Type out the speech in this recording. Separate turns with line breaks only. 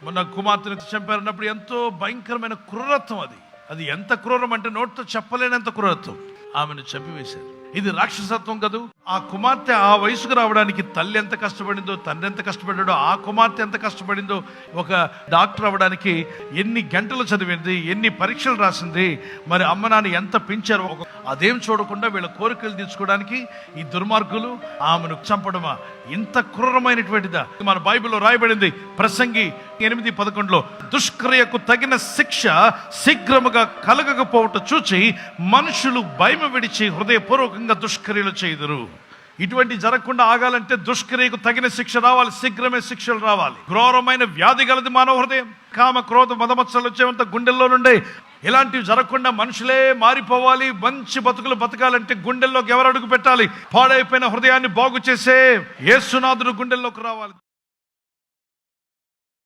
మొన్న కుమార్తెను చంపారన్నప్పుడు ఎంతో భయంకరమైన క్రూరత్వం. అది ఎంత క్రూరం అంటే నోటితో చెప్పలేనంత క్రూరత్వం. ఆమెను చంపివేశారు. ఇది రాక్షసత్వం కదూ. ఆ కుమార్తె ఆ వయసుకు రావడానికి తల్లి ఎంత కష్టపడిందో, తండ్రి ఎంత కష్టపడ్డాడో, ఆ కుమార్తె ఎంత కష్టపడిందో, ఒక డాక్టర్ అవ్వడానికి ఎన్ని గంటలు చదివింది, ఎన్ని పరీక్షలు రాసింది, మరి అమ్మ నాన్న ఎంత పెంచారు. అదేం చూడకుండా వీళ్ళ కోరికలు తీర్చుకోవడానికి ఈ దుర్మార్గులు ఆమెను చంపడమా? ఇంత క్రూరమైనటువంటిదా? మన బైబిల్లో రాయబడింది ప్రసంగి 8:11 దుష్క్రియకు తగిన శిక్ష శీఘ్రముగా కలగకపోవటం చూచి మనుషులు భయం విడిచి హృదయపూర్వకంగా దుష్క్రియలు చేయుదురు. ఇటువంటి జరగకుండా ఆగాలంటే దుష్క్రియకు తగిన శిక్ష రావాలి, శీఘ్రమే శిక్షలు రావాలి. ఘోరమైన వ్యాధి గలది మానవ హృదయం. కామ క్రోధ మదమత్సరాలు వచ్చేవంత గుండెల్లో నుండే. ఇలాంటివి జరగకుండా మనుషులే మారిపోవాలి, మంచి బతుకులు బతకాలంటే గుండెల్లోకి ఎవరు అడుగు పెట్టాలి? పాడైపోయిన హృదయాన్ని బాగు చేసే యేసునాథుడు గుండెల్లోకి రావాలి.